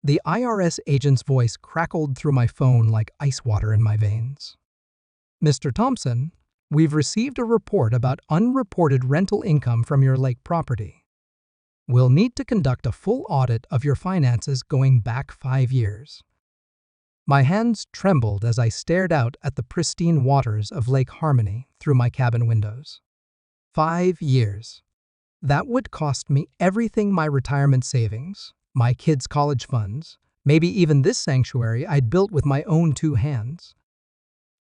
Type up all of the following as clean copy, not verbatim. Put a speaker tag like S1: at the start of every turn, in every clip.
S1: The IRS agent's voice crackled through my phone like ice water in my veins. "Mr. Thompson, we've received a report about unreported rental income from your lake property. We'll need to conduct a full audit of your finances going back 5 years." My hands trembled as I stared out at the pristine waters of Lake Harmony through my cabin windows. 5 years. That would cost me everything: my retirement savings, my kids' college funds, maybe even this sanctuary I'd built with my own 2 hands.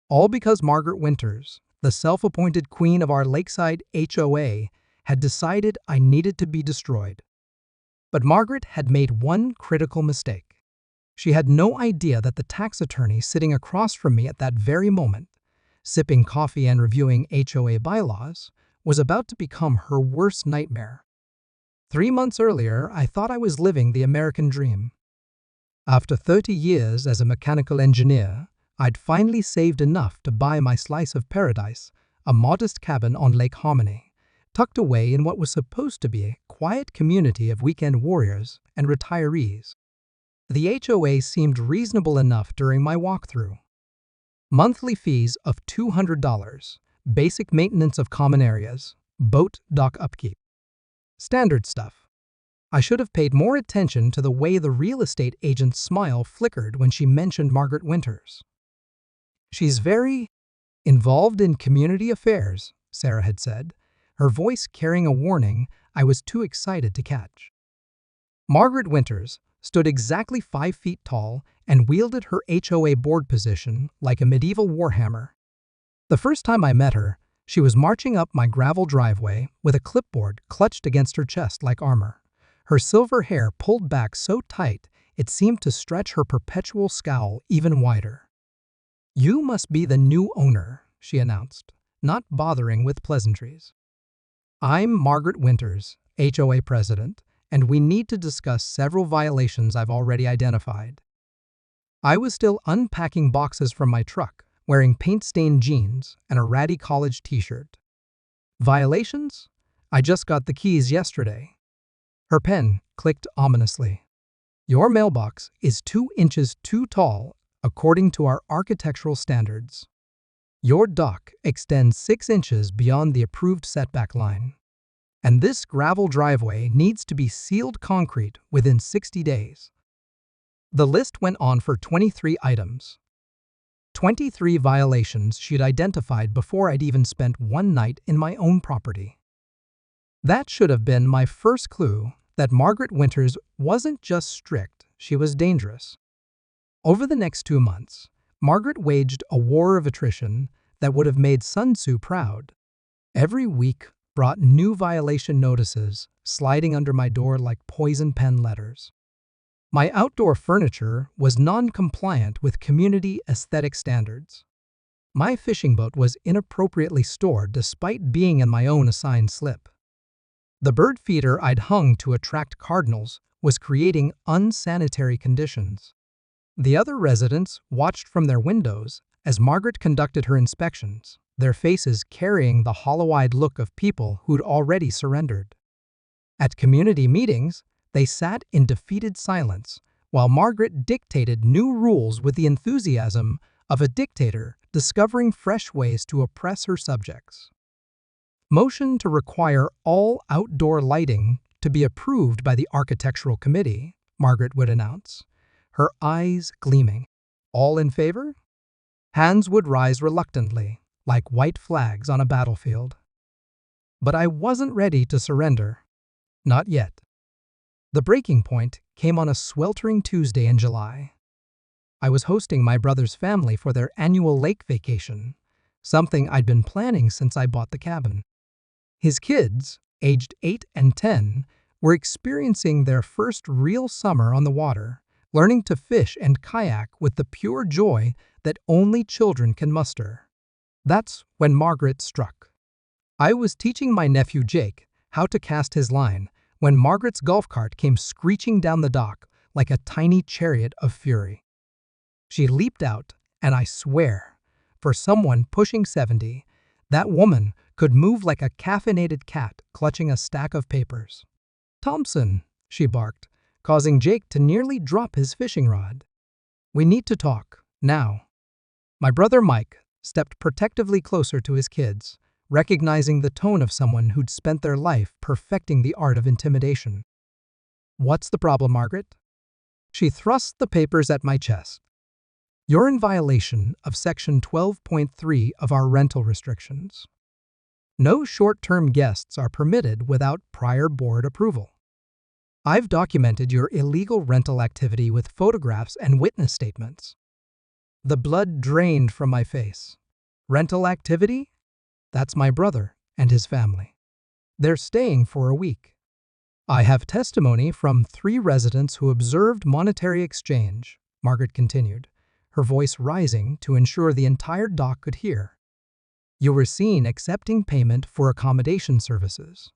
S1: All because Margaret Winters, the self-appointed queen of our lakeside HOA, had decided I needed to be destroyed. But Margaret had made one critical mistake. She had no idea that the tax attorney sitting across from me at that very moment, sipping coffee and reviewing HOA bylaws, was about to become her worst nightmare. 3 months earlier, I thought I was living the American dream. After 30 years as a mechanical engineer, I'd finally saved enough to buy my slice of paradise, a modest cabin on Lake Harmony, tucked away in what was supposed to be a quiet community of weekend warriors and retirees. The HOA seemed reasonable enough during my walkthrough. Monthly fees of $200, basic maintenance of common areas, boat dock upkeep. Standard stuff. I should have paid more attention to the way the real estate agent's smile flickered when she mentioned Margaret Winters. "She's very involved in community affairs," Sarah had said, her voice carrying a warning I was too excited to catch. Margaret Winters stood exactly 5 feet tall and wielded her HOA board position like a medieval warhammer. The first time I met her, she was marching up my gravel driveway with a clipboard clutched against her chest like armor, her silver hair pulled back so tight it seemed to stretch her perpetual scowl even wider. "You must be the new owner," she announced, not bothering with pleasantries. "I'm Margaret Winters, HOA president, and we need to discuss several violations I've already identified." I was still unpacking boxes from my truck, wearing paint-stained jeans and a ratty college t-shirt. "Violations? I just got the keys yesterday." Her pen clicked ominously. "Your mailbox is 2 inches too tall according to our architectural standards. Your dock extends 6 inches beyond the approved setback line. And this gravel driveway needs to be sealed concrete within 60 days. The list went on for 23 items. 23 violations she'd identified before I'd even spent one night in my own property. That should have been my first clue that Margaret Winters wasn't just strict, she was dangerous. Over the next 2 months, Margaret waged a war of attrition that would have made Sun Tzu proud. Every week brought new violation notices sliding under my door like poison pen letters. My outdoor furniture was non-compliant with community aesthetic standards. My fishing boat was inappropriately stored despite being in my own assigned slip. The bird feeder I'd hung to attract cardinals was creating unsanitary conditions. The other residents watched from their windows as Margaret conducted her inspections, their faces carrying the hollow-eyed look of people who'd already surrendered. At community meetings, they sat in defeated silence while Margaret dictated new rules with the enthusiasm of a dictator discovering fresh ways to oppress her subjects. "Motion to require all outdoor lighting to be approved by the architectural committee," Margaret would announce, her eyes gleaming. "All in favor?" Hands would rise reluctantly, like white flags on a battlefield. But I wasn't ready to surrender. Not yet. The breaking point came on a sweltering Tuesday in July. I was hosting my brother's family for their annual lake vacation, something I'd been planning since I bought the cabin. His kids, aged 8 and 10, were experiencing their first real summer on the water, learning to fish and kayak with the pure joy that only children can muster. That's when Margaret struck. I was teaching my nephew Jake how to cast his line when Margaret's golf cart came screeching down the dock like a tiny chariot of fury. She leaped out, and I swear, for someone pushing 70, that woman could move like a caffeinated cat clutching a stack of papers. "Thompson," she barked, causing Jake to nearly drop his fishing rod. "We need to talk, now." My brother Mike stepped protectively closer to his kids, recognizing the tone of someone who'd spent their life perfecting the art of intimidation. "What's the problem, Margaret?" She thrust the papers at my chest. "You're in violation of Section 12.3 of our rental restrictions. No short-term guests are permitted without prior board approval. I've documented your illegal rental activity with photographs and witness statements." The blood drained from my face. "Rental activity? That's my brother and his family. They're staying for a week. I have testimony from 3 residents who observed monetary exchange," Margaret continued, her voice rising to ensure the entire dock could hear. "You were seen accepting payment for accommodation services."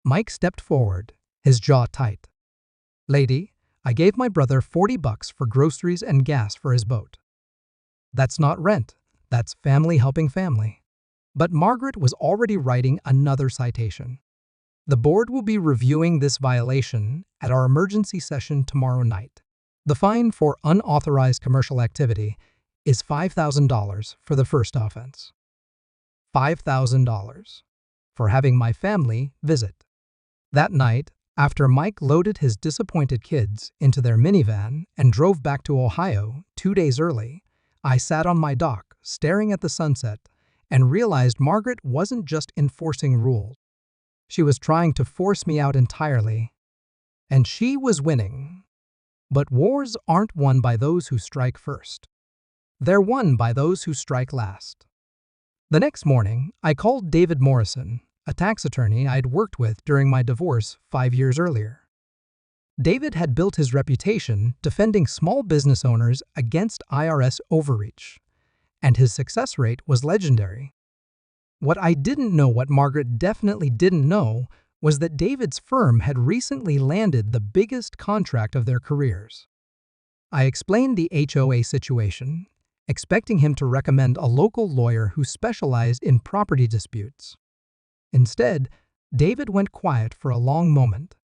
S1: Mike stepped forward, his jaw tight. "Lady, I gave my brother $40 for groceries and gas for his boat. That's not rent, that's family helping family." But Margaret was already writing another citation. "The board will be reviewing this violation at our emergency session tomorrow night. The fine for unauthorized commercial activity is $5,000 for the first offense. $5,000 for having my family visit." That night, after Mike loaded his disappointed kids into their minivan and drove back to Ohio 2 days early, I sat on my dock, staring at the sunset, and realized Margaret wasn't just enforcing rules. She was trying to force me out entirely. And she was winning. But wars aren't won by those who strike first. They're won by those who strike last. The next morning, I called David Morrison, a tax attorney I'd worked with during my divorce 5 years earlier. David had built his reputation defending small business owners against IRS overreach, and his success rate was legendary. What I didn't know, what Margaret definitely didn't know, was that David's firm had recently landed the biggest contract of their careers. I explained the HOA situation, expecting him to recommend a local lawyer who specialized in property disputes. Instead, David went quiet for a long moment.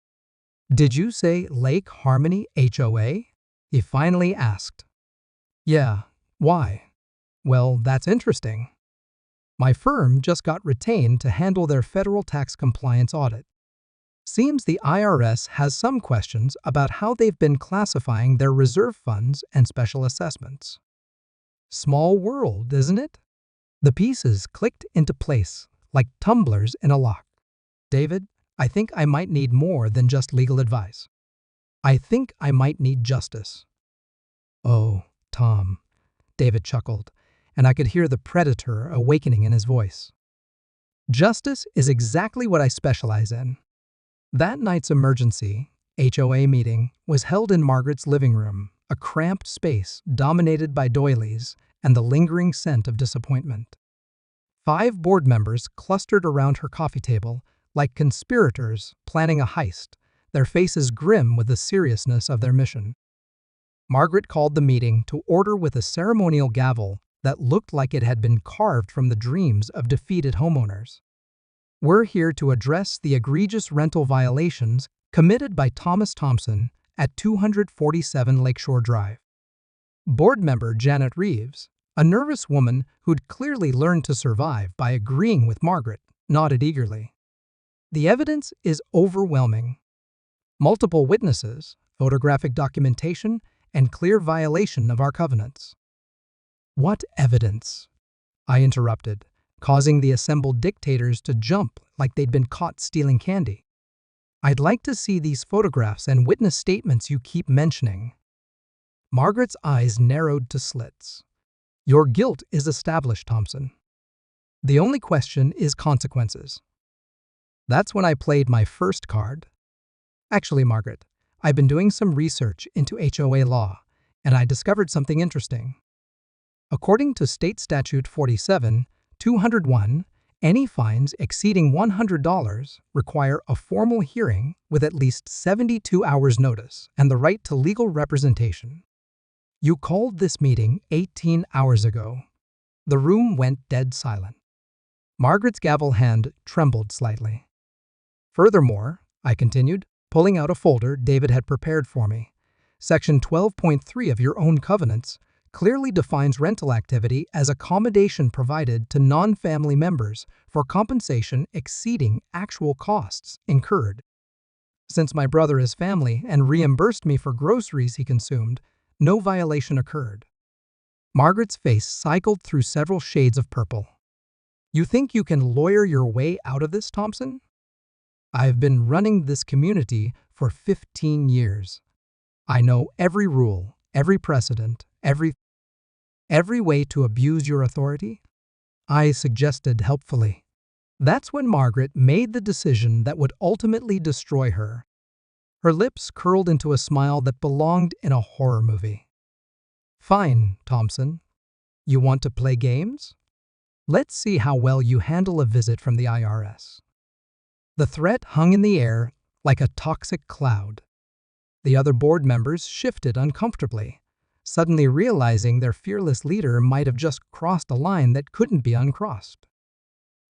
S1: "Did you say Lake Harmony HOA?" he finally asked. "Yeah, why?" "Well, that's interesting. My firm just got retained to handle their federal tax compliance audit. Seems the IRS has some questions about how they've been classifying their reserve funds and special assessments." Small world, isn't it? The pieces clicked into place like tumblers in a lock. "David, I think I might need more than just legal advice. I think I might need justice." "Oh, Tom," David chuckled, and I could hear the predator awakening in his voice. "Justice is exactly what I specialize in." That night's emergency HOA meeting was held in Margaret's living room, a cramped space dominated by doilies and the lingering scent of disappointment. 5 board members clustered around her coffee table like conspirators planning a heist, their faces grim with the seriousness of their mission. Margaret called the meeting to order with a ceremonial gavel that looked like it had been carved from the dreams of defeated homeowners. "We're here to address the egregious rental violations committed by Thomas Thompson at 247 Lakeshore Drive." Board member Janet Reeves, a nervous woman who'd clearly learned to survive by agreeing with Margaret, nodded eagerly. "The evidence is overwhelming. Multiple witnesses, photographic documentation, and clear violation of our covenants." "What evidence?" I interrupted, causing the assembled dictators to jump like they'd been caught stealing candy. "I'd like to see these photographs and witness statements you keep mentioning." Margaret's eyes narrowed to slits. "Your guilt is established, Thompson. The only question is consequences." That's when I played my first card. "Actually, Margaret, I've been doing some research into HOA law, and I discovered something interesting. According to State Statute 47-201, any fines exceeding $100 require a formal hearing with at least 72 hours notice and the right to legal representation. You called this meeting 18 hours ago." The room went dead silent. Margaret's gavel hand trembled slightly. "Furthermore," I continued, pulling out a folder David had prepared for me. Section 12.3 of your own covenants clearly defines rental activity as accommodation provided to non-family members for compensation exceeding actual costs incurred. Since my brother is family and reimbursed me for groceries he consumed, no violation occurred. Margaret's face cycled through several shades of purple. You think you can lawyer your way out of this, Thompson? I've been running this community for 15 years. I know every rule, every precedent, every way to abuse your authority. I suggested helpfully. That's when Margaret made the decision that would ultimately destroy her. Her lips curled into a smile that belonged in a horror movie. Fine, Thompson. You want to play games? Let's see how well you handle a visit from the IRS. The threat hung in the air like a toxic cloud. The other board members shifted uncomfortably, suddenly realizing their fearless leader might have just crossed a line that couldn't be uncrossed.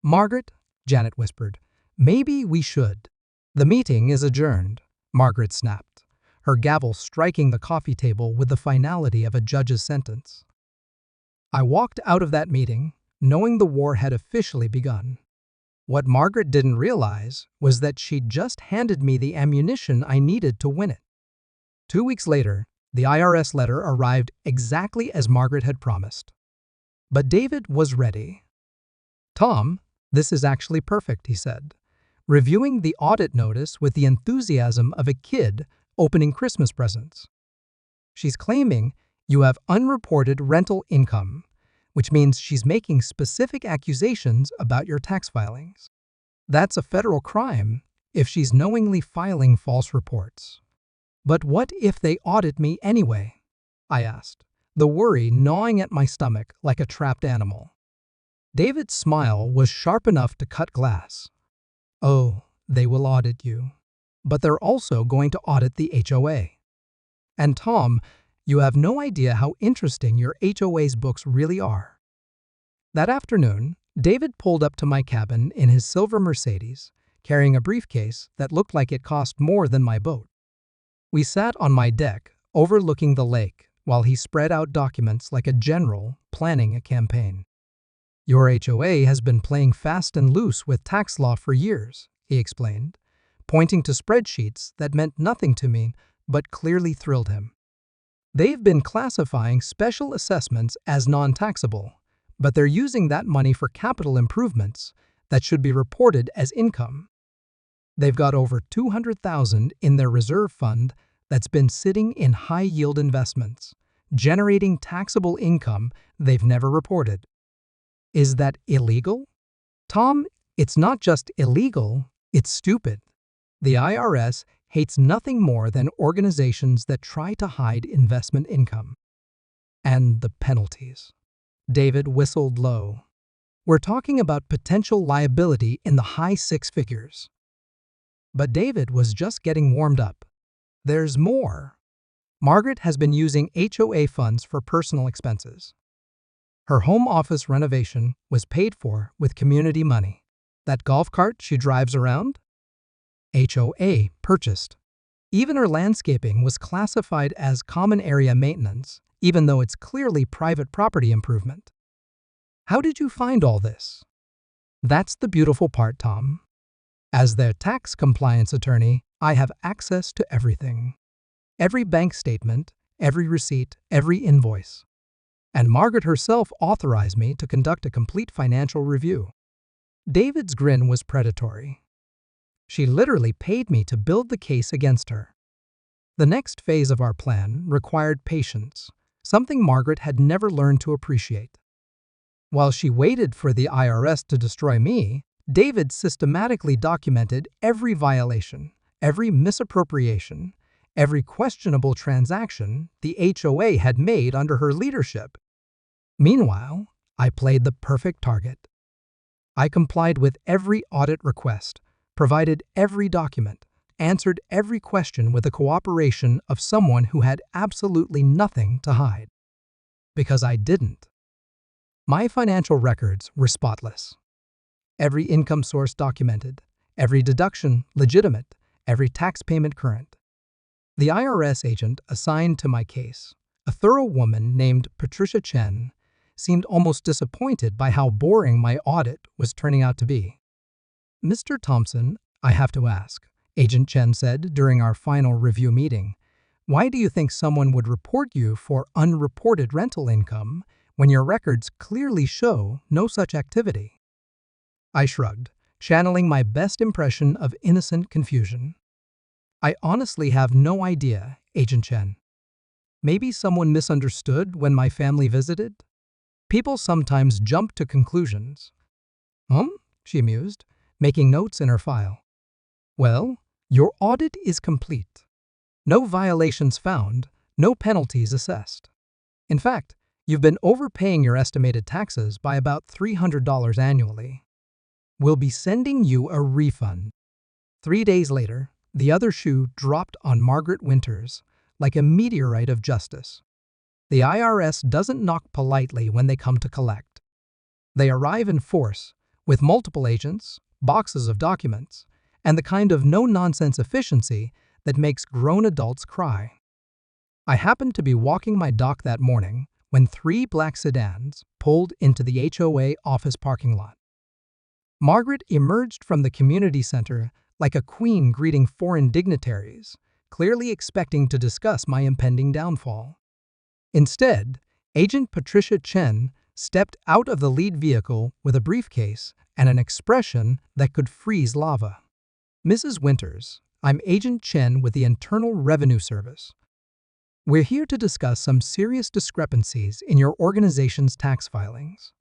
S1: Margaret, Janet whispered, maybe we should. The meeting is adjourned, Margaret snapped, her gavel striking the coffee table with the finality of a judge's sentence. I walked out of that meeting, knowing the war had officially begun. What Margaret didn't realize was that she'd just handed me the ammunition I needed to win it. 2 weeks later, the IRS letter arrived exactly as Margaret had promised. But David was ready. Tom, this is actually perfect, he said, reviewing the audit notice with the enthusiasm of a kid opening Christmas presents. She's claiming you have unreported rental income, which means she's making specific accusations about your tax filings. That's a federal crime if she's knowingly filing false reports. But what if they audit me anyway? I asked, the worry gnawing at my stomach like a trapped animal. David's smile was sharp enough to cut glass. Oh, they will audit you. But they're also going to audit the HOA. And Tom, you have no idea how interesting your HOA's books really are. That afternoon, David pulled up to my cabin in his silver Mercedes, carrying a briefcase that looked like it cost more than my boat. We sat on my deck, overlooking the lake, while he spread out documents like a general planning a campaign. Your HOA has been playing fast and loose with tax law for years, he explained, pointing to spreadsheets that meant nothing to me but clearly thrilled him. They've been classifying special assessments as non-taxable, but they're using that money for capital improvements that should be reported as income. They've got over $200,000 in their reserve fund that's been sitting in high-yield investments, generating taxable income they've never reported. Is that illegal? Tom, it's not just illegal, it's stupid. The IRS hates nothing more than organizations that try to hide investment income. And the penalties. David whistled low. We're talking about potential liability in the high six figures. But David was just getting warmed up. There's more. Margaret has been using HOA funds for personal expenses. Her home office renovation was paid for with community money. That golf cart she drives around? HOA purchased. Even her landscaping was classified as common area maintenance, even though it's clearly private property improvement. How did you find all this? That's the beautiful part, Tom. As their tax compliance attorney, I have access to everything. Every bank statement, every receipt, every invoice. And Margaret herself authorized me to conduct a complete financial review. David's grin was predatory. She literally paid me to build the case against her. The next phase of our plan required patience, something Margaret had never learned to appreciate. While she waited for the IRS to destroy me, David systematically documented every violation, every misappropriation, every questionable transaction the HOA had made under her leadership. Meanwhile, I played the perfect target. I complied with every audit request, provided every document, answered every question with the cooperation of someone who had absolutely nothing to hide. Because I didn't. My financial records were spotless. Every income source documented, every deduction legitimate, every tax payment current. The IRS agent assigned to my case, a thorough woman named Patricia Chen, seemed almost disappointed by how boring my audit was turning out to be. "Mr. Thompson, I have to ask," Agent Chen said during our final review meeting, "why do you think someone would report you for unreported rental income when your records clearly show no such activity?" I shrugged, channeling my best impression of innocent confusion. "I honestly have no idea, Agent Chen. Maybe someone misunderstood when my family visited? People sometimes jump to conclusions." She mused, making notes in her file. "Well, your audit is complete. No violations found, no penalties assessed. In fact, you've been overpaying your estimated taxes by about $300 annually. We'll be sending you a refund." 3 days later, the other shoe dropped on Margaret Winters like a meteorite of justice. The IRS doesn't knock politely when they come to collect. They arrive in force, with multiple agents, boxes of documents, and the kind of no-nonsense efficiency that makes grown adults cry. I happened to be walking my dock that morning when 3 black sedans pulled into the HOA office parking lot. Margaret emerged from the community center like a queen greeting foreign dignitaries, clearly expecting to discuss my impending downfall. Instead, Agent Patricia Chen stepped out of the lead vehicle with a briefcase and an expression that could freeze lava. "Mrs. Winters, I'm Agent Chen with the Internal Revenue Service. We're here to discuss some serious discrepancies in your organization's tax filings."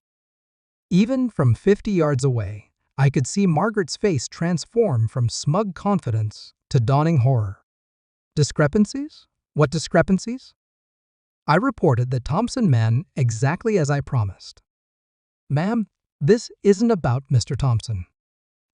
S1: Even from 50 yards away, I could see Margaret's face transform from smug confidence to dawning horror. "Discrepancies? What discrepancies?" I reported the Thompson man exactly as I promised. "Ma'am, this isn't about Mr. Thompson.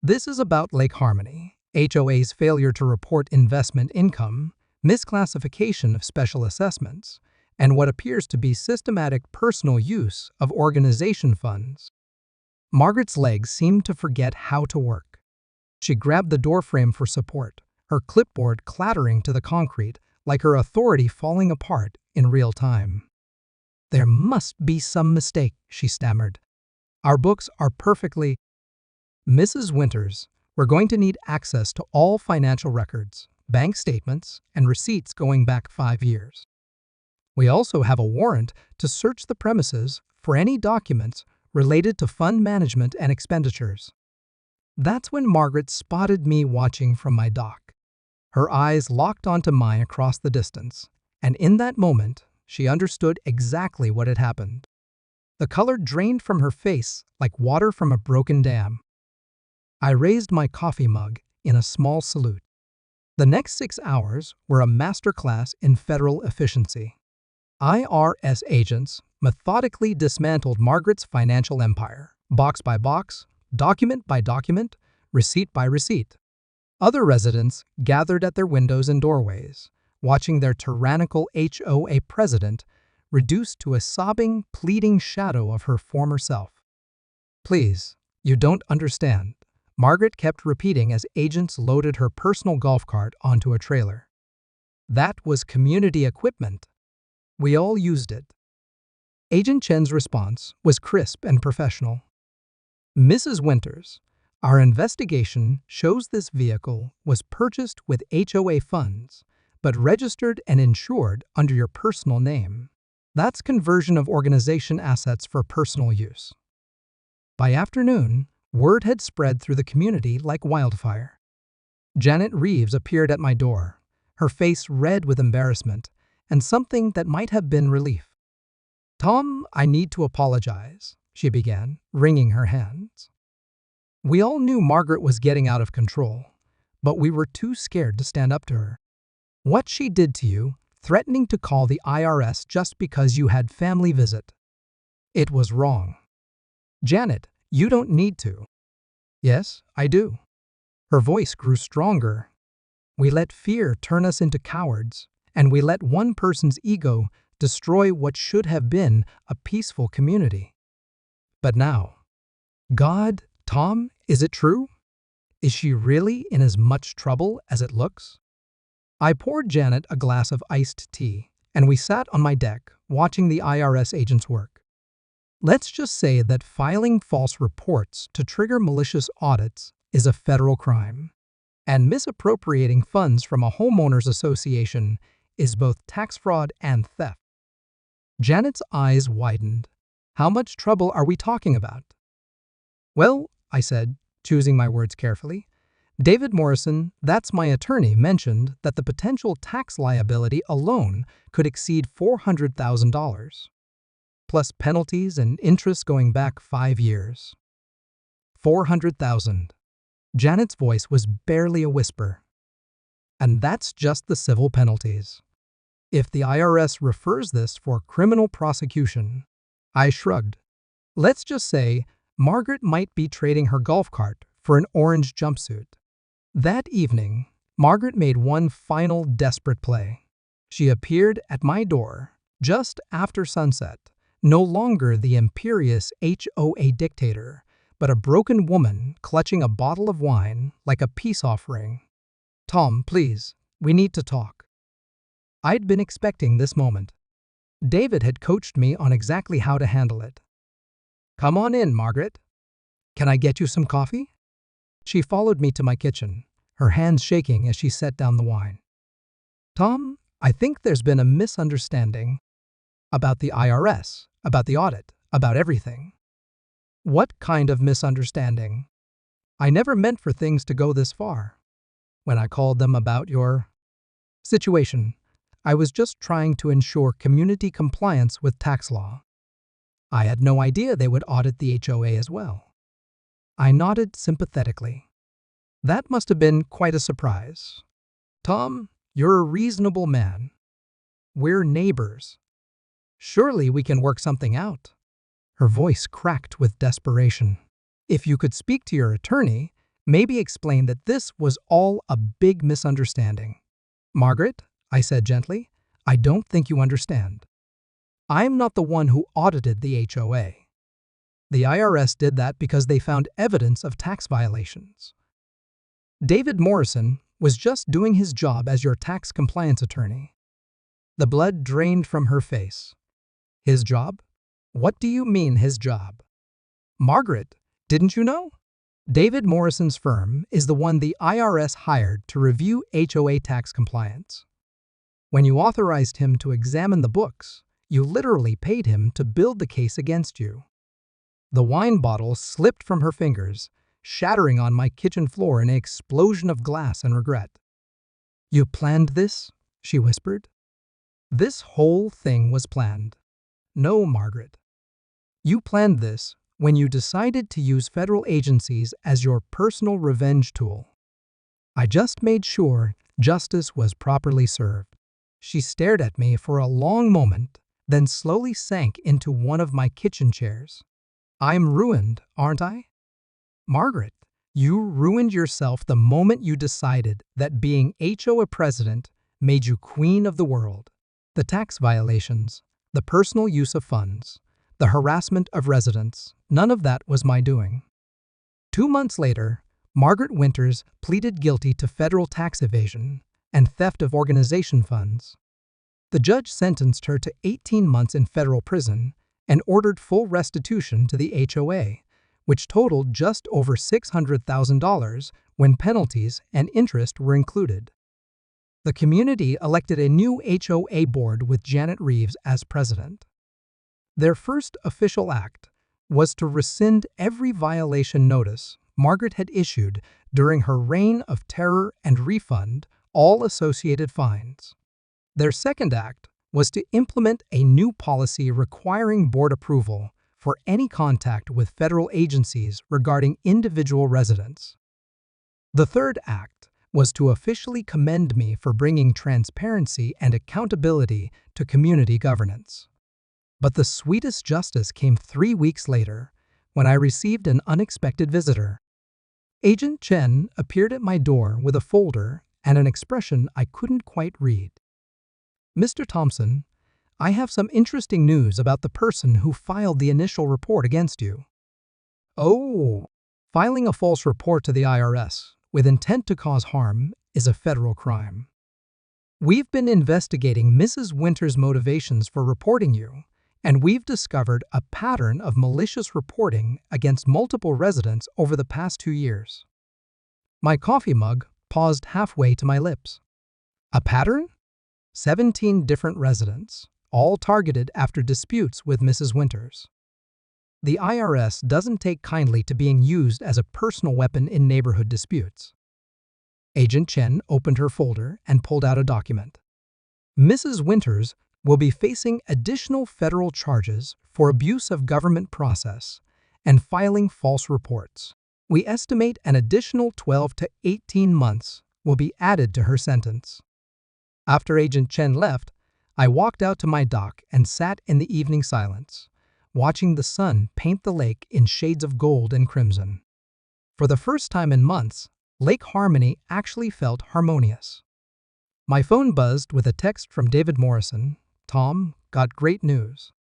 S1: This is about Lake Harmony, HOA's failure to report investment income, misclassification of special assessments, and what appears to be systematic personal use of organization funds." Margaret's legs seemed to forget how to work. She grabbed the doorframe for support, her clipboard clattering to the concrete like her authority falling apart in real time. "There must be some mistake," she stammered. "Our books are perfectly—" "Mrs. Winters, we're going to need access to all financial records, bank statements, and receipts going back 5 years. We also have a warrant to search the premises for any documents related to fund management and expenditures." That's when Margaret spotted me watching from my dock. Her eyes locked onto mine across the distance, and in that moment, she understood exactly what had happened. The color drained from her face like water from a broken dam. I raised my coffee mug in a small salute. The next 6 hours were a masterclass in federal efficiency. IRS agents methodically dismantled Margaret's financial empire, box by box, document by document, receipt by receipt. Other residents gathered at their windows and doorways, watching their tyrannical HOA president reduced to a sobbing, pleading shadow of her former self. "Please, you don't understand," Margaret kept repeating as agents loaded her personal golf cart onto a trailer. "That was community equipment. We all used it." Agent Chen's response was crisp and professional. "Mrs. Winters, our investigation shows this vehicle was purchased with HOA funds, but registered and insured under your personal name. That's conversion of organization assets for personal use." By afternoon, word had spread through the community like wildfire. Janet Reeves appeared at my door, her face red with embarrassment and something that might have been relief. "Tom, I need to apologize," she began, wringing her hands. We all knew Margaret was getting out of control, but we were too scared to stand up to her. "What she did to you, threatening to call the IRS just because you had family visit. It was wrong. Janet, you don't need to." "Yes, I do." Her voice grew stronger. "We let fear turn us into cowards, and we let one person's ego destroy what should have been a peaceful community. But now, God, Tom, is it true? Is she really in as much trouble as it looks? I poured Janet a glass of iced tea, and we sat on my deck, watching the IRS agents work. Let's just say that filing false reports to trigger malicious audits is a federal crime, and misappropriating funds from a homeowners association is both tax fraud and theft. Janet's eyes widened. How much trouble are we talking about? Well, I said, choosing my words carefully, David Morrison, that's my attorney, mentioned that the potential tax liability alone could exceed $400,000, plus penalties and interest going back 5 years. 400,000. Janet's voice was barely a whisper. And that's just the civil penalties. If the IRS refers this for criminal prosecution, I shrugged. Let's just say Margaret might be trading her golf cart for an orange jumpsuit. That evening, Margaret made one final desperate play. She appeared at my door just after sunset, no longer the imperious HOA dictator, but a broken woman clutching a bottle of wine like a peace offering. Tom, please, we need to talk. I'd been expecting this moment. David had coached me on exactly how to handle it. Come on in, Margaret. Can I get you some coffee? She followed me to my kitchen, her hands shaking as she set down the wine. Tom, I think there's been a misunderstanding about the IRS, about the audit, about everything. What kind of misunderstanding? I never meant for things to go this far. When I called them about your situation, I was just trying to ensure community compliance with tax law. I had no idea they would audit the HOA as well. I nodded sympathetically. That must have been quite a surprise. Tom, you're a reasonable man. We're neighbors. Surely we can work something out. Her voice cracked with desperation. If you could speak to your attorney, maybe explain that this was all a big misunderstanding. Margaret, I said gently, I don't think you understand. I'm not the one who audited the HOA. The IRS did that because they found evidence of tax violations. David Morrison was just doing his job as your tax compliance attorney. The blood drained from her face. His job? What do you mean, his job? Margaret, didn't you know? David Morrison's firm is the one the IRS hired to review HOA tax compliance. When you authorized him to examine the books, you literally paid him to build the case against you. The wine bottle slipped from her fingers, shattering on my kitchen floor in an explosion of glass and regret. You planned this? She whispered. This whole thing was planned. No, Margaret. You planned this when you decided to use federal agencies as your personal revenge tool. I just made sure justice was properly served. She stared at me for a long moment, then slowly sank into one of my kitchen chairs. I'm ruined, aren't I? Margaret, you ruined yourself the moment you decided that being HOA president made you queen of the world. The tax violations, the personal use of funds, the harassment of residents, none of that was my doing. 2 months later, Margaret Winters pleaded guilty to federal tax evasion and theft of organization funds. The judge sentenced her to 18 months in federal prison and ordered full restitution to the HOA, which totaled just over $600,000 when penalties and interest were included. The community elected a new HOA board with Janet Reeves as president. Their first official act was to rescind every violation notice Margaret had issued during her reign of terror and refund all associated fines. Their second act was to implement a new policy requiring board approval for any contact with federal agencies regarding individual residents. The third act was to officially commend me for bringing transparency and accountability to community governance. But the sweetest justice came 3 weeks later when I received an unexpected visitor. Agent Chen appeared at my door with a folder and an expression I couldn't quite read. Mr. Thompson, I have some interesting news about the person who filed the initial report against you. Oh, Filing a false report to the IRS with intent to cause harm is a federal crime. We've been investigating Mrs. Winter's motivations for reporting you, and we've discovered a pattern of malicious reporting against multiple residents over the past 2 years. My coffee mug paused halfway to my lips. A pattern? 17 different residents, all targeted after disputes with Mrs. Winters. The IRS doesn't take kindly to being used as a personal weapon in neighborhood disputes. Agent Chen opened her folder and pulled out a document. Mrs. Winters will be facing additional federal charges for abuse of government process and filing false reports. We estimate an additional 12 to 18 months will be added to her sentence. After Agent Chen left, I walked out to my dock and sat in the evening silence, watching the sun paint the lake in shades of gold and crimson. For the first time in months, Lake Harmony actually felt harmonious. My phone buzzed with a text from David Morrison. Tom, got great news.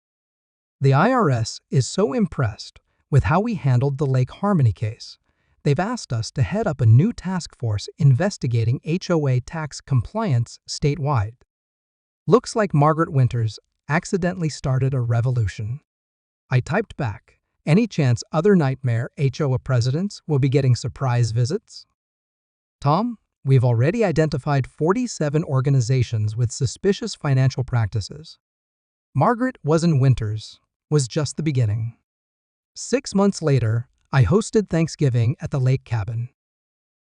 S1: The IRS is so impressed with how we handled the Lake Harmony case, they've asked us to head up a new task force investigating HOA tax compliance statewide. Looks like Margaret Winters accidentally started a revolution. I typed back, any chance other nightmare HOA presidents will be getting surprise visits? Tom, we've already identified 47 organizations with suspicious financial practices. Margaret Winters was just the beginning. 6 months later, I hosted Thanksgiving at the lake cabin.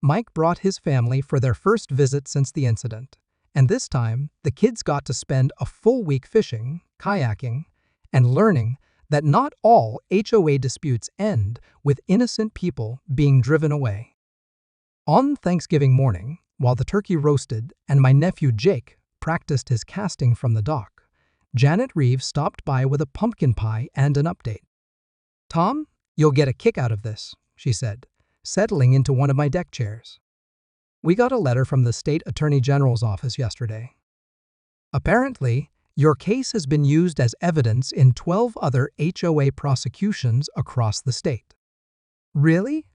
S1: Mike brought his family for their first visit since the incident, and this time the kids got to spend a full week fishing, kayaking, and learning that not all HOA disputes end with innocent people being driven away. On Thanksgiving morning, while the turkey roasted and my nephew Jake practiced his casting from the dock, Janet Reeves stopped by with a pumpkin pie and an update. Tom, you'll get a kick out of this, she said, settling into one of my deck chairs. We got a letter from the state attorney general's office yesterday. Apparently, your case has been used as evidence in 12 other HOA prosecutions across the state. Really?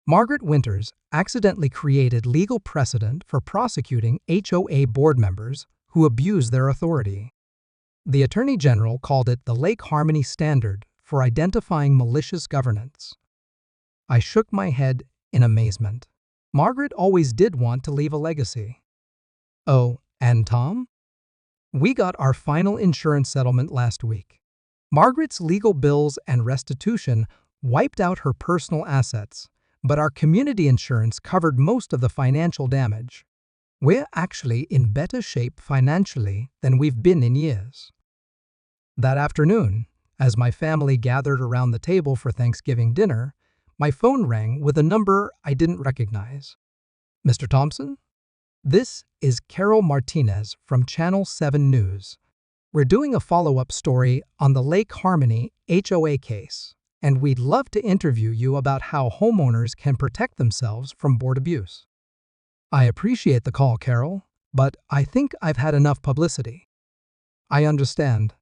S1: Margaret Winters accidentally created legal precedent for prosecuting HOA board members who abuse their authority. The Attorney General called it the Lake Harmony Standard for identifying malicious governance. I shook my head in amazement. Margaret always did want to leave a legacy. Oh, and Tom? We got our final insurance settlement last week. Margaret's legal bills and restitution wiped out her personal assets, but our community insurance covered most of the financial damage. We're actually in better shape financially than we've been in years. That afternoon, as my family gathered around the table for Thanksgiving dinner, my phone rang with a number I didn't recognize. Mr. Thompson? This is Carol Martinez from Channel 7 News. We're doing a follow-up story on the Lake Harmony HOA case, and we'd love to interview you about how homeowners can protect themselves from board abuse. I appreciate the call, Carol, but I think I've had enough publicity. I understand.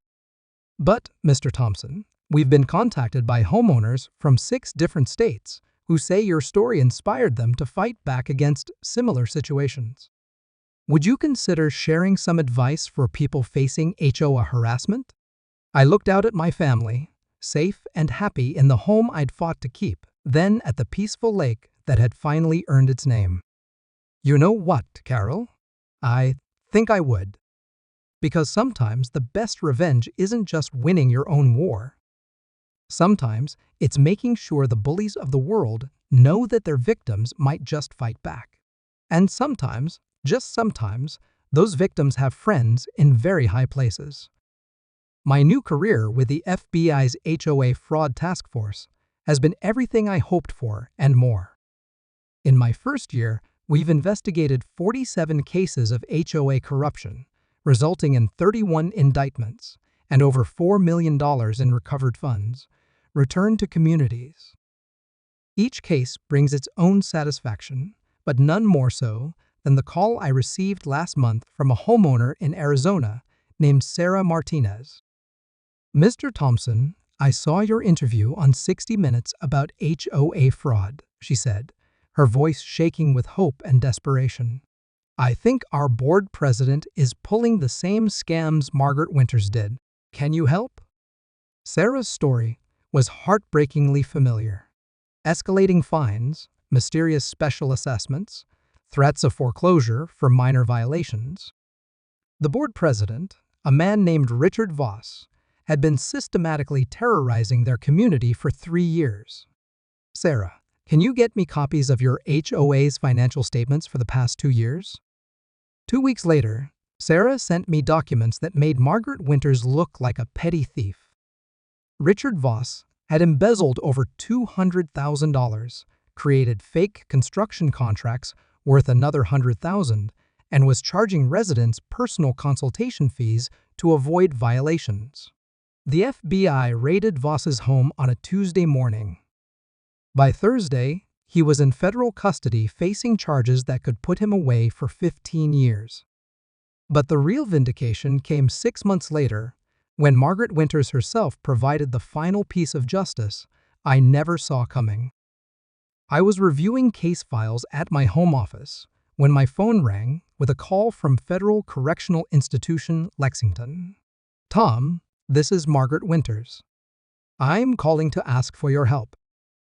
S1: But, Mr. Thompson, we've been contacted by homeowners from 6 different states who say your story inspired them to fight back against similar situations. Would you consider sharing some advice for people facing HOA harassment? I looked out at my family, safe and happy in the home I'd fought to keep, then at the peaceful lake that had finally earned its name. You know what, Carol? I think I would. Because sometimes the best revenge isn't just winning your own war. Sometimes it's making sure the bullies of the world know that their victims might just fight back. And sometimes, just sometimes, those victims have friends in very high places. My new career with the FBI's HOA Fraud Task Force has been everything I hoped for and more. In my first year, we've investigated 47 cases of HOA corruption, resulting in 31 indictments and over $4 million in recovered funds, returned to communities. Each case brings its own satisfaction, but none more so than the call I received last month from a homeowner in Arizona named Sarah Martinez. Mr. Thompson, I saw your interview on 60 Minutes about HOA fraud, she said, her voice shaking with hope and desperation. I think our board president is pulling the same scams Margaret Winters did. Can you help? Sarah's story was heartbreakingly familiar. Escalating fines, mysterious special assessments, threats of foreclosure for minor violations. The board president, a man named Richard Voss, had been systematically terrorizing their community for 3 years. Sarah, can you get me copies of your HOA's financial statements for the past 2 years? 2 weeks later, Sarah sent me documents that made Margaret Winters look like a petty thief. Richard Voss had embezzled over $200,000, created fake construction contracts worth another $100,000, and was charging residents personal consultation fees to avoid violations. The FBI raided Voss's home on a Tuesday morning. By Thursday, he was in federal custody facing charges that could put him away for 15 years. But the real vindication came 6 months later, when Margaret Winters herself provided the final piece of justice I never saw coming. I was reviewing case files at my home office when my phone rang with a call from Federal Correctional Institution, Lexington. Tom, this is Margaret Winters. I'm calling to ask for your help.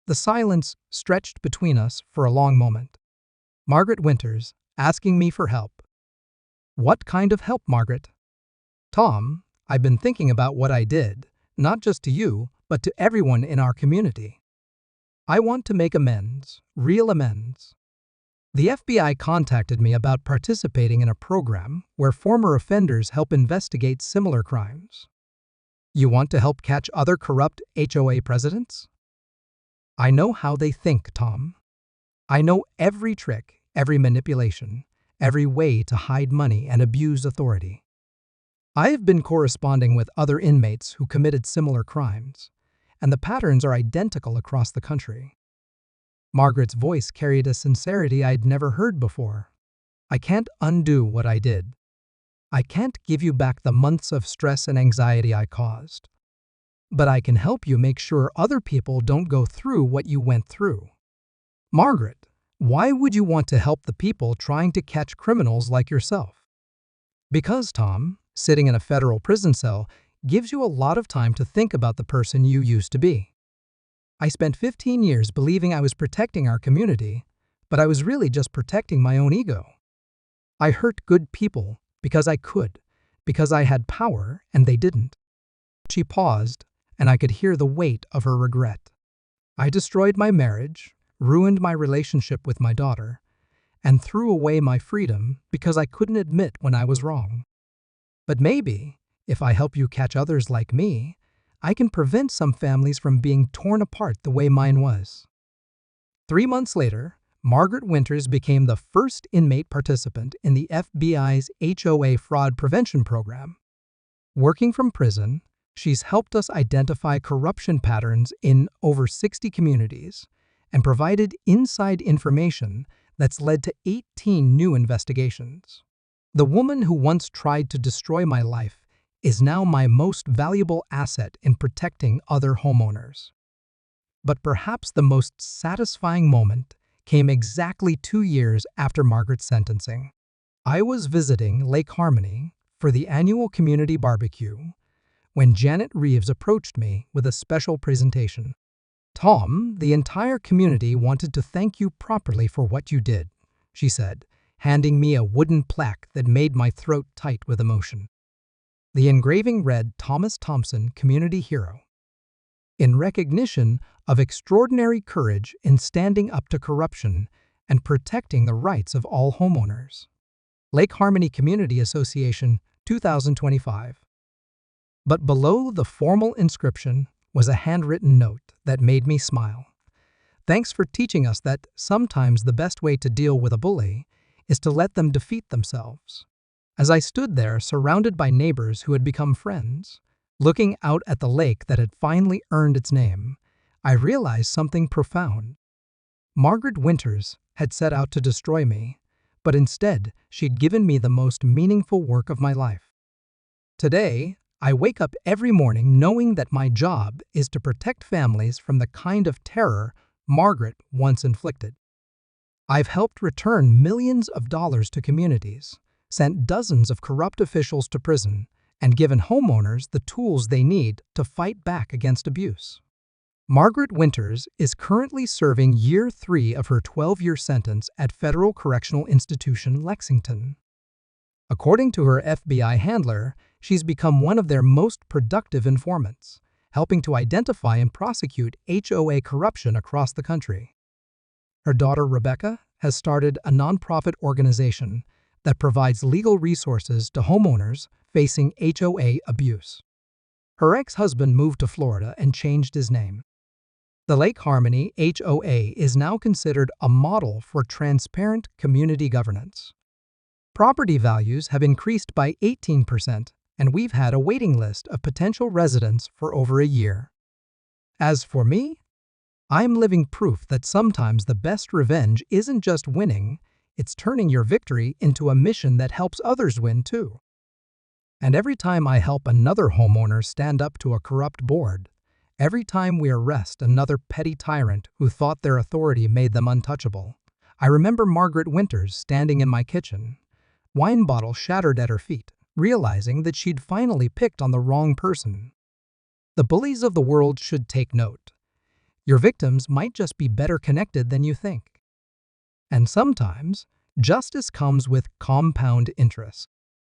S1: The silence stretched between us for a long moment. Margaret Winters, asking me for help. What kind of help, Margaret? Tom, I've been thinking about what I did, not just to you, but to everyone in our community. I want to make amends, real amends. The FBI contacted me about participating in a program where former offenders help investigate similar crimes. You want to help catch other corrupt HOA presidents? I know how they think, Tom. I know every trick, every manipulation, every way to hide money and abuse authority. I have been corresponding with other inmates who committed similar crimes, and the patterns are identical across the country. Margaret's voice carried a sincerity I'd never heard before. I can't undo what I did. I can't give you back the months of stress and anxiety I caused. But I can help you make sure other people don't go through what you went through. Margaret, why would you want to help the people trying to catch criminals like yourself? Because, Tom, sitting in a federal prison cell gives you a lot of time to think about the person you used to be. I spent 15 years believing I was protecting our community, but I was really just protecting my own ego. I hurt good people because I could, because I had power and they didn't. She paused, and I could hear the weight of her regret. I destroyed my marriage, ruined my relationship with my daughter, and threw away my freedom because I couldn't admit when I was wrong. But maybe, if I help you catch others like me, I can prevent some families from being torn apart the way mine was. 3 months later, Margaret Winters became the first inmate participant in the FBI's HOA fraud prevention program. Working from prison, she's helped us identify corruption patterns in over 60 communities and provided inside information that's led to 18 new investigations. The woman who once tried to destroy my life is now my most valuable asset in protecting other homeowners. But perhaps the most satisfying moment came exactly 2 years after Margaret's sentencing. I was visiting Lake Harmony for the annual community barbecue when Janet Reeves approached me with a special presentation. Tom, the entire community wanted to thank you properly for what you did, she said, handing me a wooden plaque that made my throat tight with emotion. The engraving read Thomas Thompson, Community Hero, in recognition of extraordinary courage in standing up to corruption and protecting the rights of all homeowners. Lake Harmony Community Association, 2025. But below the formal inscription was a handwritten note that made me smile. Thanks for teaching us that sometimes the best way to deal with a bully is to let them defeat themselves. As I stood there surrounded by neighbors who had become friends, looking out at the lake that had finally earned its name, I realized something profound. Margaret Winters had set out to destroy me, but instead she'd given me the most meaningful work of my life. Today, I wake up every morning knowing that my job is to protect families from the kind of terror Margaret once inflicted. I've helped return millions of dollars to communities, sent dozens of corrupt officials to prison, and given homeowners the tools they need to fight back against abuse. Margaret Winters is currently serving year 3 of her 12-year sentence at Federal Correctional Institution, Lexington. According to her FBI handler, she's become one of their most productive informants, helping to identify and prosecute HOA corruption across the country. Her daughter, Rebecca, has started a nonprofit organization that provides legal resources to homeowners facing HOA abuse. Her ex-husband moved to Florida and changed his name. The Lake Harmony HOA is now considered a model for transparent community governance. Property values have increased by 18%, and we've had a waiting list of potential residents for over a year. As for me, I'm living proof that sometimes the best revenge isn't just winning, it's turning your victory into a mission that helps others win too. And every time I help another homeowner stand up to a corrupt board, every time we arrest another petty tyrant who thought their authority made them untouchable, I remember Margaret Winters standing in my kitchen, wine bottle shattered at her feet, realizing that she'd finally picked on the wrong person. The bullies of the world should take note. Your victims might just be better connected than you think. And sometimes, justice comes with compound interest.